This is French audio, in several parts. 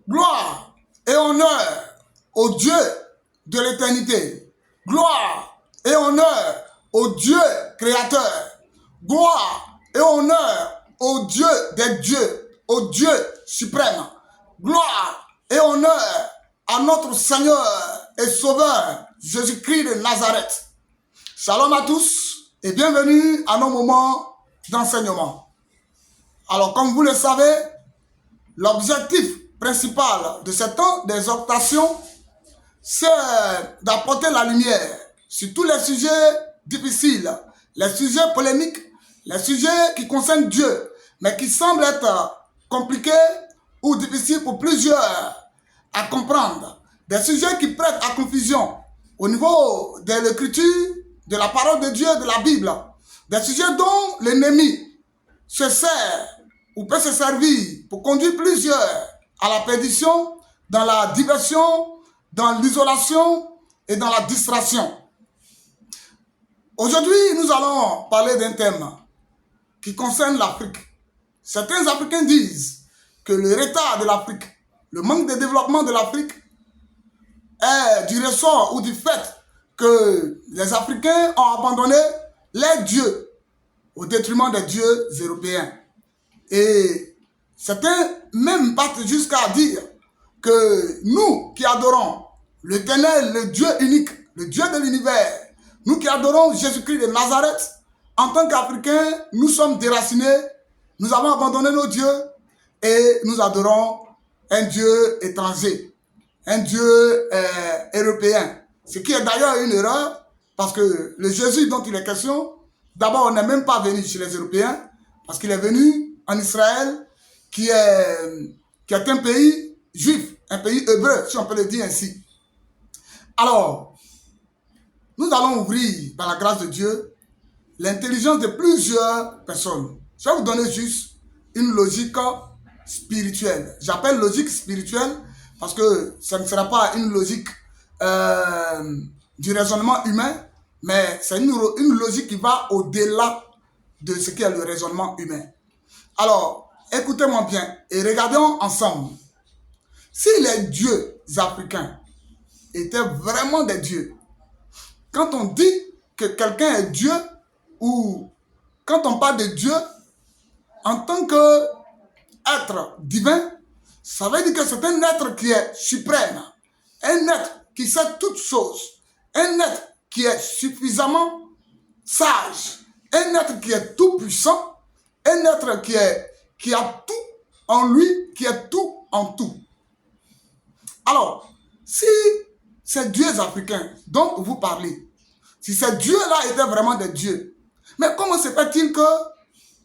Gloire et honneur au Dieu de l'éternité. Gloire et honneur au Dieu créateur. Gloire et honneur au Dieu des dieux, au Dieu suprême. Gloire et honneur à notre Seigneur et Sauveur, Jésus-Christ de Nazareth. Shalom à tous et bienvenue à nos moments d'enseignement. Alors, comme vous le savez, l'objectif principal de cette exhortation, c'est d'apporter la lumière sur tous les sujets difficiles, les sujets polémiques, les sujets qui concernent Dieu, mais qui semblent être compliqués ou difficiles pour plusieurs à comprendre. Des sujets qui prêtent à confusion au niveau de l'écriture, de la parole de Dieu, de la Bible. Des sujets dont l'ennemi se sert ou peut se servir pour conduire plusieurs à la perdition, dans la diversion, dans l'isolation et dans la distraction. Aujourd'hui, nous allons parler d'un thème qui concerne l'Afrique. Certains Africains disent que le retard de l'Afrique, le manque de développement de l'Afrique est du ressort ou du fait que les Africains ont abandonné les dieux au détriment des dieux européens. Et certains même partent jusqu'à dire que nous qui adorons l'Éternel, le Dieu unique, le Dieu de l'univers, nous qui adorons Jésus-Christ de Nazareth, en tant qu'Africains, nous sommes déracinés, nous avons abandonné nos dieux et nous adorons un Dieu étranger, un Dieu européen. Ce qui est d'ailleurs une erreur, parce que le Jésus dont il est question, d'abord on n'est même pas venu chez les Européens, parce qu'il est venu en Israël, qui est un pays juif, un pays hébreu, si on peut le dire ainsi. Alors, nous allons ouvrir, par la grâce de Dieu, l'intelligence de plusieurs personnes. Je vais vous donner juste une logique spirituelle. J'appelle logique spirituelle parce que ça ne sera pas une logique du raisonnement humain, mais c'est une logique qui va au-delà de ce qu'est le raisonnement humain. Alors, écoutez-moi bien et regardons ensemble. Si les dieux africains étaient vraiment des dieux, quand on dit que quelqu'un est Dieu, ou quand on parle de Dieu en tant qu'être divin, ça veut dire que c'est un être qui est suprême, un être qui sait toutes choses, un être qui est suffisamment sage, un être qui est tout puissant, un être qui a tout en lui, qui est tout en tout. Alors, si ces dieux africains dont vous parlez, si ces dieux-là étaient vraiment des dieux, mais comment se fait-il que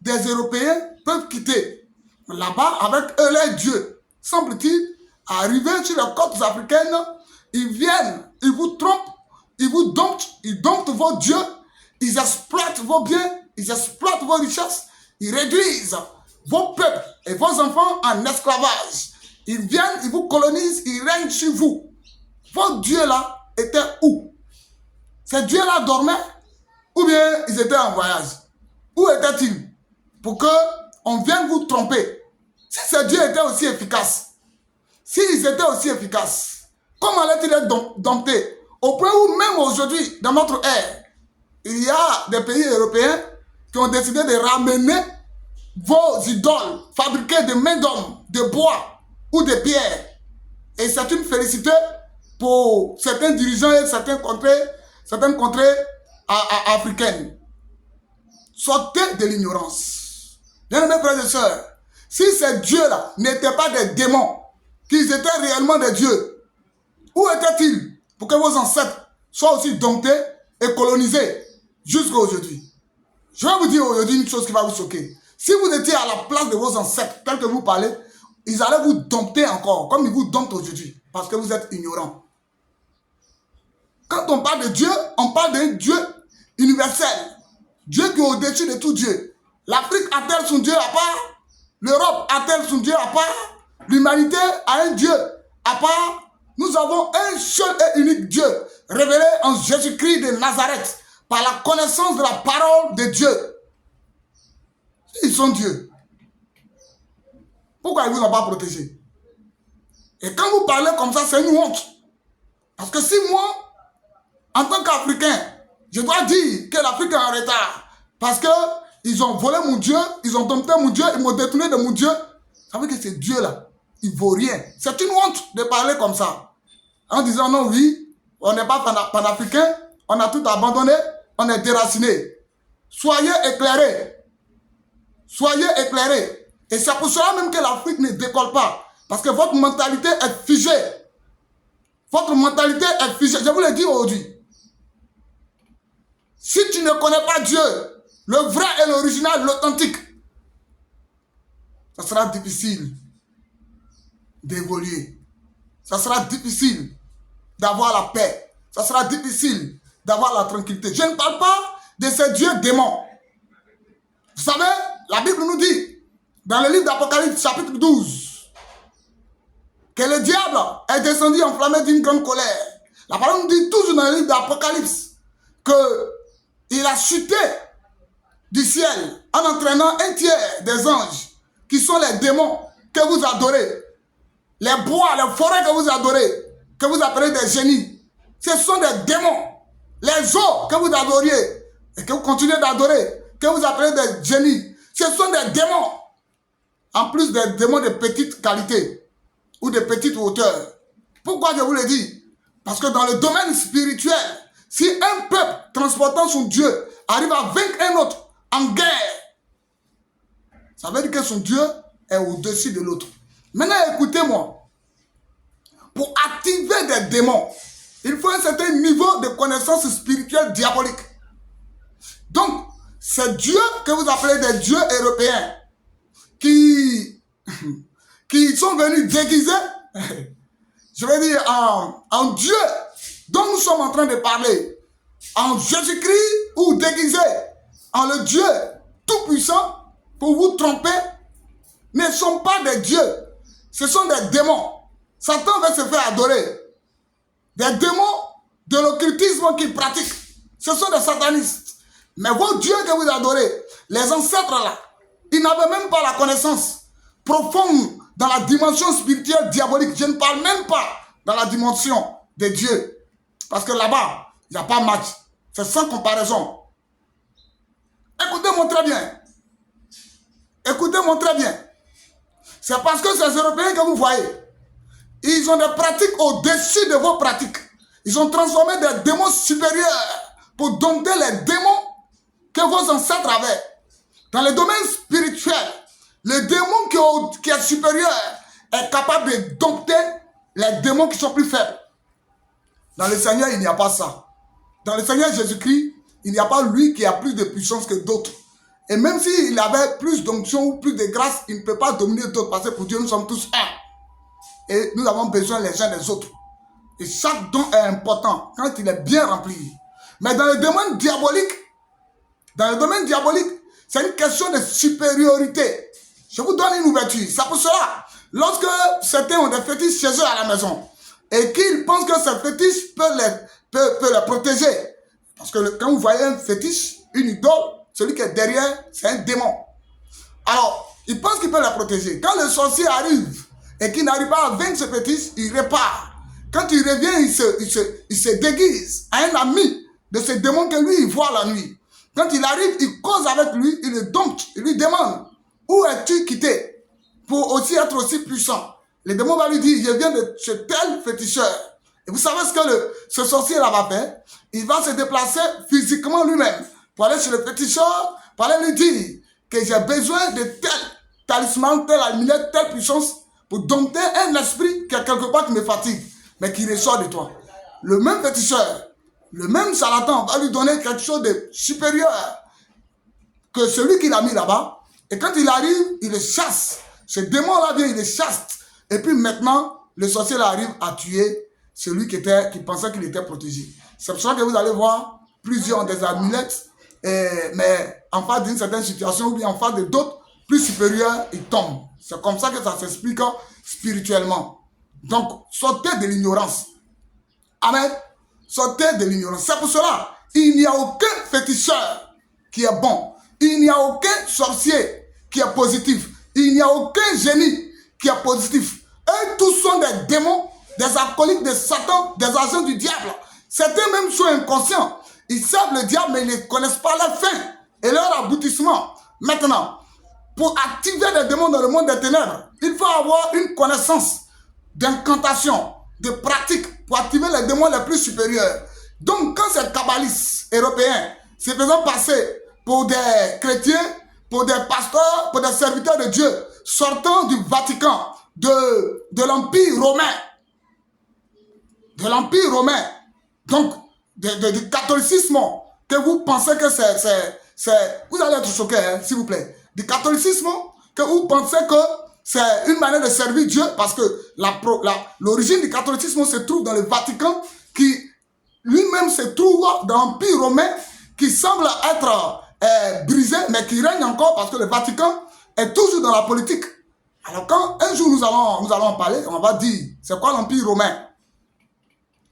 des Européens peuvent quitter là-bas avec eux les dieux? Semble-t-il, arriver sur les côtes africaines, ils viennent, ils vous trompent, ils vous domptent vos dieux, ils exploitent vos biens, ils exploitent vos richesses, ils réduisent vos peuples et vos enfants en esclavage. Ils viennent, ils vous colonisent, ils règnent sur vous. Vos dieux-là étaient où? Ces dieux-là dormaient ou bien ils étaient en voyage? Où étaient-ils pour qu'on vienne vous tromper? Si ces dieux étaient aussi efficaces, s'ils étaient aussi efficaces, comment allaient-ils être domptés? Au point où même aujourd'hui, dans notre ère, il y a des pays européens qui ont décidé de ramener vos idoles fabriquées de main d'homme, de bois ou de pierre. Et c'est une félicité pour certains dirigeants et certaines contrées africaines. Sortez de l'ignorance. Bien-aimés frères et sœurs, si ces dieux-là n'étaient pas des démons, qu'ils étaient réellement des dieux, où étaient-ils pour que vos ancêtres soient aussi domptés et colonisés jusqu'à aujourd'hui? Je vais vous dire aujourd'hui une chose qui va vous choquer. Si vous étiez à la place de vos ancêtres, tel que vous parlez, ils allaient vous dompter encore, comme ils vous domptent aujourd'hui, parce que vous êtes ignorants. Quand on parle de Dieu, on parle d'un Dieu universel. Dieu qui est au-dessus de tout Dieu. L'Afrique a-t-elle son Dieu à part? L'Europe a-t-elle son Dieu à part? L'humanité a un Dieu à part? Nous avons un seul et unique Dieu, révélé en Jésus-Christ de Nazareth, par la connaissance de la parole de Dieu. Ils sont Dieu. Pourquoi ils ne vous ont pas protégé? Et quand vous parlez comme ça, c'est une honte. Parce que si moi, en tant qu'Africain, je dois dire que l'Afrique est en retard, parce qu'ils ont volé mon Dieu, ils ont dompté mon Dieu, ils m'ont détourné de mon Dieu, ça veut dire que ce Dieu-là, il ne vaut rien. C'est une honte de parler comme ça. En disant non, oui, on n'est pas panafricain, on a tout abandonné, on est déraciné. Soyez éclairés. Soyez éclairés. Et c'est pour cela même que l'Afrique ne décolle pas. Parce que votre mentalité est figée. Votre mentalité est figée. Je vous le dis aujourd'hui. Si tu ne connais pas Dieu, le vrai et l'original, l'authentique, ça sera difficile d'évoluer. Ça sera difficile d'avoir la paix. Ça sera difficile d'avoir la tranquillité. Je ne parle pas de ces dieux démons. Vous savez, la Bible nous dit, dans le livre d'Apocalypse, chapitre 12, que le diable est descendu enflammé d'une grande colère. La parole nous dit toujours dans le livre d'Apocalypse qu'il a chuté du ciel en entraînant un tiers des anges qui sont les démons que vous adorez. Les bois, les forêts que vous adorez, que vous appelez des génies, ce sont des démons. Les eaux que vous adoriez et que vous continuez d'adorer, que vous appelez des génies, ce sont des démons. En plus des démons de petite qualité ou de petite hauteur. Pourquoi je vous le dis? Parce que dans le domaine spirituel, si un peuple transportant son Dieu arrive à vaincre un autre en guerre, ça veut dire que son Dieu est au-dessus de l'autre. Maintenant, écoutez-moi. Pour activer des démons, il faut un certain niveau de connaissance spirituelle diabolique. Donc, ces dieux que vous appelez des dieux européens, qui sont venus déguisés, je vais dire, en Dieu dont nous sommes en train de parler, en Jésus-Christ ou déguisés en le Dieu tout-puissant pour vous tromper, ne sont pas des dieux, ce sont des démons. Satan va se faire adorer. Des démons de l'occultisme qu'ils pratiquent, ce sont des satanistes. Mais vos dieux que vous adorez, les ancêtres là, ils n'avaient même pas la connaissance profonde dans la dimension spirituelle diabolique. Je ne parle même pas dans la dimension de Dieu. Parce que là-bas, il n'y a pas match. C'est sans comparaison. Écoutez-moi très bien. Écoutez-moi très bien. C'est parce que ces Européens que vous voyez, ils ont des pratiques au-dessus de vos pratiques. Ils ont transformé des démons supérieurs pour dompter les démons que vos ancêtres avaient. Dans le domaine spirituel, le démon qui est supérieur est capable de dompter les démons qui sont plus faibles. Dans le Seigneur, il n'y a pas ça. Dans le Seigneur Jésus-Christ, il n'y a pas lui qui a plus de puissance que d'autres. Et même s'il avait plus d'onction ou plus de grâce, il ne peut pas dominer d'autres parce que pour Dieu, nous sommes tous un. Et nous avons besoin les uns des autres. Et chaque don est important quand il est bien rempli. Mais dans le domaine diabolique, c'est une question de supériorité. Je vous donne une ouverture. C'est pour cela, lorsque certains ont des fétiches chez eux à la maison, et qu'ils pensent que ces fétiches peut les protéger. Parce que quand vous voyez un fétiche, une idole, celui qui est derrière, c'est un démon. Alors, ils pensent qu'il peut les protéger. Quand le sorcier arrive et qu'il n'arrive pas à vaincre ce fétiche, il repart. Quand il revient, il se déguise à un ami de ce démon que lui, il voit la nuit. Quand il arrive, il cause avec lui, il le dompte, il lui demande « Où es-tu quitté ?» pour aussi être aussi puissant. Le démon va lui dire « Je viens de chez tel féticheur. » Et vous savez ce que ce sorcier-là va faire? Il va se déplacer physiquement lui-même pour aller chez le féticheur, pour aller lui dire que j'ai besoin de tel talisman, tel amulette, telle puissance pour dompter un esprit qui est quelque part qui me fatigue, mais qui ressort de toi. Le même féticheur, le même charlatan va lui donner quelque chose de supérieur que celui qu'il a mis là-bas. Et quand il arrive, il le chasse. Ce démon-là vient, il le chasse. Et puis maintenant, le sorcier là arrive à tuer celui qui pensait qu'il était protégé. C'est pour ça que vous allez voir, plusieurs ont des amulettes, mais en face d'une certaine situation ou bien en face de d'autres plus supérieurs, ils tombent. C'est comme ça que ça s'explique spirituellement. Donc, sortez de l'ignorance. Amen. Sortez de l'ignorance. C'est pour cela, il n'y a aucun féticheur qui est bon. Il n'y a aucun sorcier qui est positif. Il n'y a aucun génie qui est positif. Eux tous sont sont des démons, des alcooliques, des satans, des agents du diable. Certains même sont inconscients. Ils servent le diable, mais ils ne connaissent pas leur fin et leur aboutissement. Maintenant, pour activer les démons dans le monde des ténèbres, il faut avoir une connaissance d'incantation, de pratique pour activer les démons les plus supérieurs. Donc, quand ces kabbalistes européens se faisant passer pour des chrétiens, pour des pasteurs, pour des serviteurs de Dieu, sortant du Vatican, de l'Empire romain, donc du catholicisme, que vous pensez que c'est vous allez être choqués, hein, s'il vous plaît, du catholicisme, que vous pensez que c'est une manière de servir Dieu, parce que l'origine du catholicisme se trouve dans le Vatican, qui lui-même se trouve dans l'Empire romain, qui semble être brisé, mais qui règne encore, parce que le Vatican est toujours dans la politique. Alors quand un jour nous allons en parler, on va dire, c'est quoi l'Empire romain?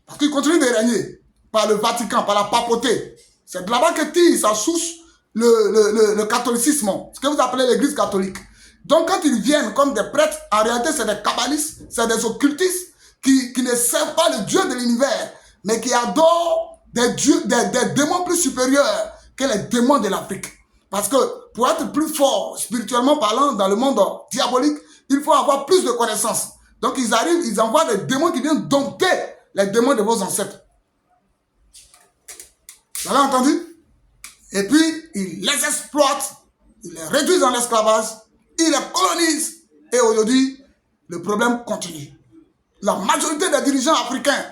Parce qu'il continue de régner par le Vatican, par la papauté. C'est de là-bas que tire sa source le catholicisme, ce que vous appelez l'église catholique. Donc quand ils viennent comme des prêtres, en réalité c'est des kabbalistes, c'est des occultistes qui ne servent pas le Dieu de l'univers, mais qui adorent des démons plus supérieurs que les démons de l'Afrique. Parce que pour être plus fort, spirituellement parlant, dans le monde diabolique, il faut avoir plus de connaissances. Donc ils arrivent, ils envoient des démons qui viennent dompter les démons de vos ancêtres. Vous avez entendu? Et puis, ils les exploitent, ils les réduisent en esclavage, ils les colonisent. Et aujourd'hui, le problème continue. La majorité des dirigeants africains,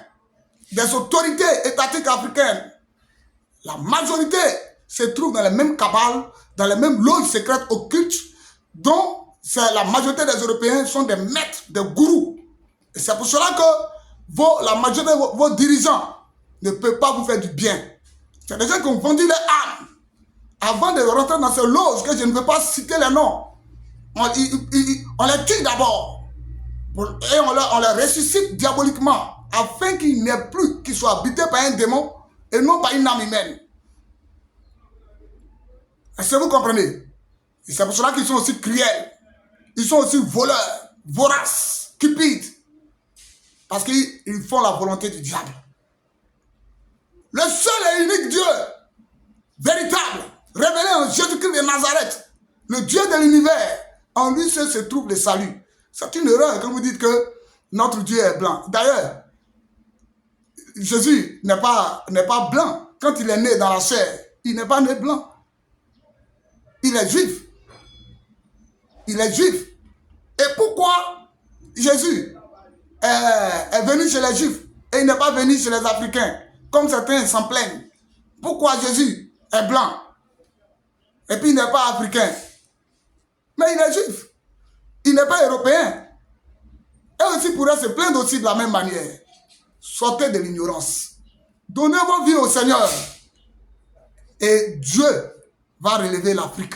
des autorités étatiques africaines, la majorité se trouve dans les mêmes cabales, dans les mêmes loges secrètes occultes, dont la majorité des Européens sont des maîtres, des gourous. Et c'est pour cela que la majorité de vos dirigeants ne peuvent pas vous faire du bien. C'est des gens qui ont vendu leur âme avant de rentrer dans ces loges, que je ne veux pas citer les noms. On les tue d'abord et on les ressuscite diaboliquement afin qu'ils n'aient plus, qu'ils soient habités par un démon et non par une âme humaine. Est-ce que vous comprenez? Et c'est pour cela qu'ils sont aussi cruels. Ils sont aussi voleurs, voraces, cupides. Parce qu'ils font la volonté du diable. Le seul et unique Dieu, véritable, révélé en Jésus-Christ de Nazareth, le Dieu de l'univers, en lui seul se trouve le salut. C'est une erreur quand vous dites que notre Dieu est blanc. D'ailleurs, Jésus n'est pas blanc. Quand il est né dans la chair, il n'est pas né blanc. Il est juif. Il est juif. Et pourquoi Jésus est venu chez les juifs et il n'est pas venu chez les Africains, comme certains s'en plaignent? Pourquoi Jésus est blanc et puis il n'est pas africain? Mais il est juif. Il n'est pas européen. Et aussi pourrait se plaindre aussi de la même manière. Sortez de l'ignorance. Donnez vos vies au Seigneur. Et Dieu va relever l'Afrique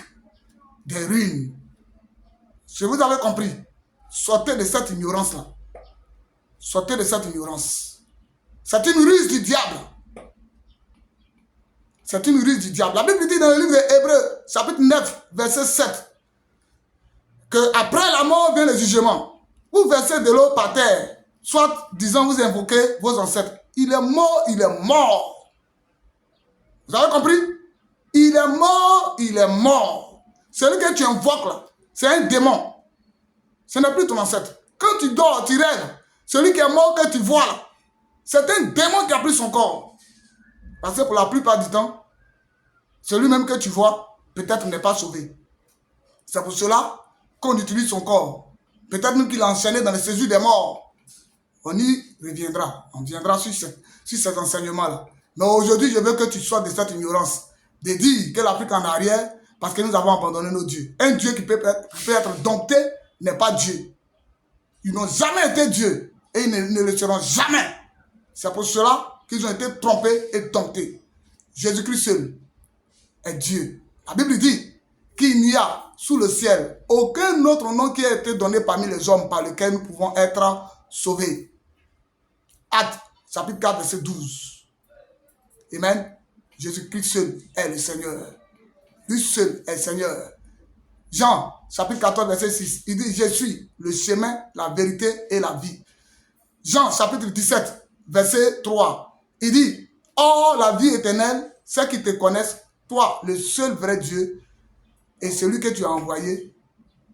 des ruines. Si vous avez compris, sortez de cette ignorance-là. Sortez de cette ignorance. C'est une ruse du diable. C'est une ruse du diable. La Bible dit dans le livre d'Hébreux, chapitre 9, verset 7, que après la mort vient le jugement. Vous versez de l'eau par terre, soit disant vous invoquez vos ancêtres. Il est mort, il est mort. Vous avez compris? Il est mort, il est mort. Celui que tu invoques là, c'est un démon. Ce n'est plus ton ancêtre. Quand tu dors, tu rêves. Celui qui est mort que tu vois là, c'est un démon qui a pris son corps. Parce que pour la plupart du temps, celui-même que tu vois, peut-être n'est pas sauvé. C'est pour cela qu'on utilise son corps. Peut-être même qu'il a enchaîné dans le séjour des morts. On y reviendra. On viendra sur ces enseignements-là. Mais aujourd'hui, je veux que tu sois de cette ignorance. De dire que l'Afrique est en arrière parce que nous avons abandonné nos dieux. Un Dieu qui peut être dompté n'est pas Dieu. Ils n'ont jamais été Dieu. Et ils ne le seront jamais. C'est pour cela qu'ils ont été trompés et domptés. Jésus-Christ seul est Dieu. La Bible dit qu'il n'y a sous le ciel aucun autre nom qui a été donné parmi les hommes par lequel nous pouvons être sauvés. Actes, chapitre 4, verset 12. Amen. Jésus-Christ seul est le Seigneur. Lui seul est le Seigneur. Jean, chapitre 14, verset 6. Il dit, je suis le chemin, la vérité et la vie. Jean chapitre 17, verset 3. Il dit, or la vie éternelle, c'est qu'ils te connaissent, toi, le seul vrai Dieu, et celui que tu as envoyé,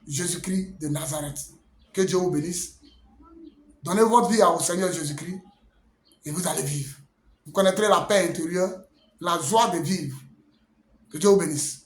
Jésus-Christ de Nazareth. Que Dieu vous bénisse. Donnez votre vie au Seigneur Jésus-Christ et vous allez vivre. Vous connaîtrez la paix intérieure, la joie de vivre. Que Dieu vous bénisse.